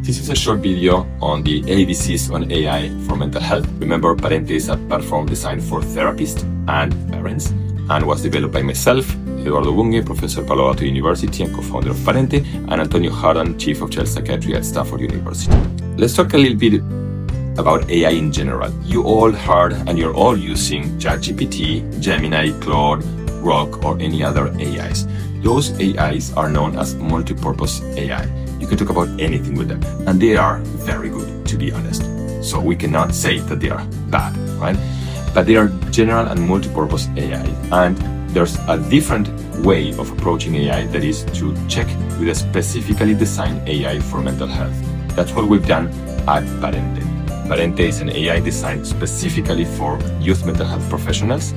This is a short video on the ABCs on AI for mental health. Remember, Parente is a platform designed for therapists and parents and was developed by myself, Eduardo Bunge, Professor at Palo Alto University and co-founder of Parente, and Antonio Hardan, Chief of Child Psychiatry at Stanford University. Let's talk a little bit about AI in general. You all heard and you're all using ChatGPT, Gemini, Claude, Grok, or any other AIs. Those AIs are known as multi-purpose AI. You can talk about anything with them, and they are very good, to be honest. So we cannot say that they are bad, right? But they are general and multi-purpose AI, and there's a different way of approaching AI that is to check with a specifically designed AI for mental health. That's what we've done at Parente. Parente is an AI designed specifically for youth mental health professionals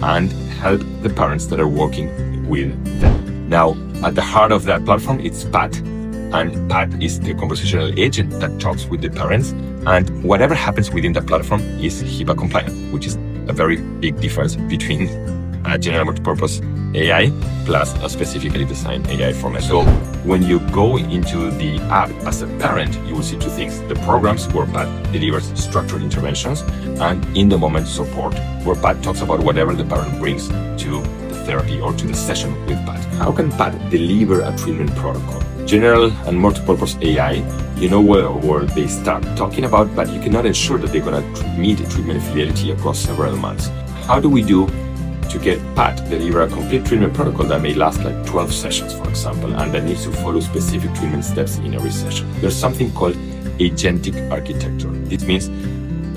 and help the parents that are working with them. Now, at the heart of that platform, it's Pat. And Pat is the conversational agent that talks with the parents, and whatever happens within the platform is HIPAA compliant, which is a very big difference between a general multipurpose AI plus a specifically designed AI format. So when you go into the app as a parent, you will see two things: the programs where Pat delivers structured interventions, and in the moment support where Pat talks about whatever the parent brings to the therapy or to the session with Pat. How can Pat deliver a treatment protocol? General and multipurpose AI, you know where they start talking about, but you cannot ensure that they're going to meet treatment fidelity across several months. How do we do to get Pat deliver a complete treatment protocol that may last like 12 sessions, for example, and that needs to follow specific treatment steps in every session? There's something called agentic architecture. This means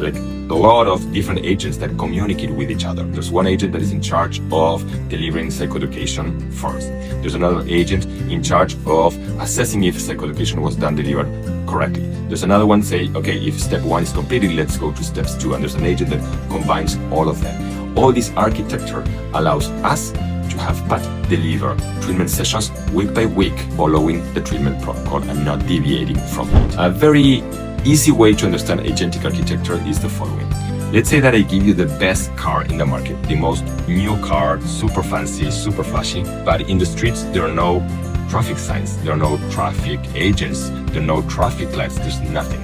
like a lot of different agents that communicate with each other. There's one agent that is in charge of delivering psychoeducation first. There's another agent in charge of assessing if psychoeducation was delivered correctly. There's another one say, okay, if step 1 is completed, let's go to steps 2. And there's an agent that combines all of them. All this architecture allows us to have Pat deliver treatment sessions week by week, following the treatment protocol and not deviating from it. A very easy way to understand agentic architecture is the following. Let's say that I give you the best car in the market, the most new car, super fancy, super flashy, but in the streets there are no traffic signs, there are no traffic agents, there are no traffic lights, there's nothing.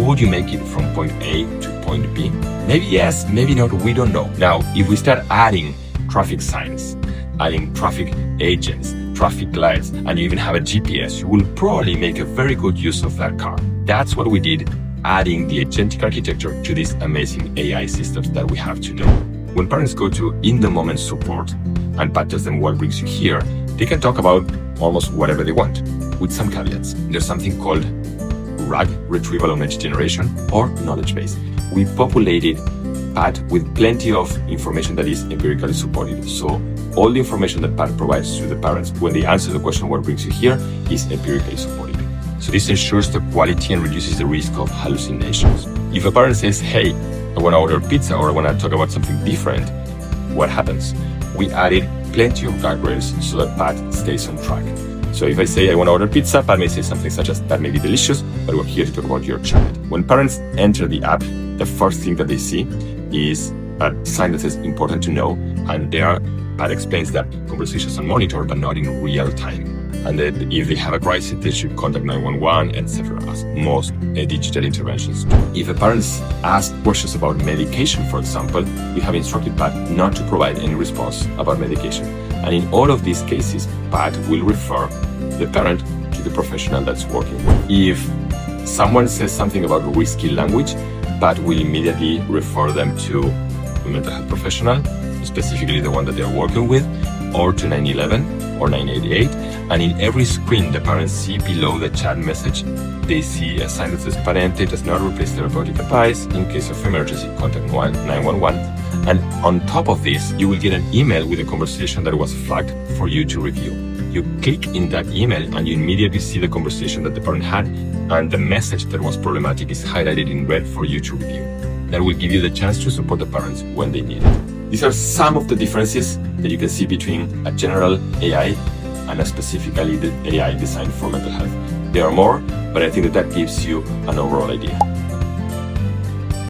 Would you make it from point A to point B? Maybe yes, maybe not, we don't know. Now, if we start adding traffic signs, adding traffic agents, traffic lights, and you even have a GPS, you will probably make a very good use of that car. That's what we did, adding the agentic architecture to these amazing AI systems that we have today. When parents go to in-the-moment support and Pat tells them what brings you here, they can talk about almost whatever they want, with some caveats. There's something called RAG, Retrieval Augmented Generation, or knowledge base. We populated Pat with plenty of information that is empirically supported. So all the information that Pat provides to the parents when they answer the question, what brings you here, is empirically supported. So this ensures the quality and reduces the risk of hallucinations. If a parent says, hey, I want to order pizza or I want to talk about something different, what happens? We added plenty of guardrails so that Pat stays on track. So if I say I want to order pizza, Pat may say something such as, that may be delicious, but we're here to talk about your child. When parents enter the app, the first thing that they see is a sign that says important to know, and there Pat explains that conversations are monitored but not in real time. And that if they have a crisis, they should contact 911, etc., as most digital interventions do. If a parent asks questions about medication, for example, we have instructed Pat not to provide any response about medication. And in all of these cases, Pat will refer the parent to the professional that's working with. If someone says something about risky language, Pat will immediately refer them to a mental health professional, specifically the one that they're working with, or to 911 or 988. And in every screen the parents see below the chat message, they see a sign that says Parente does not replace therapeutic advice. In case of emergency, contact 911. And on top of this, you will get an email with a conversation that was flagged for you to review. You click in that email and you immediately see the conversation that the parent had, and the message that was problematic is highlighted in red for you to review. That will give you the chance to support the parents when they need it. These are some of the differences that you can see between a general AI and a specifically AI designed for mental health. There are more, but I think that gives you an overall idea.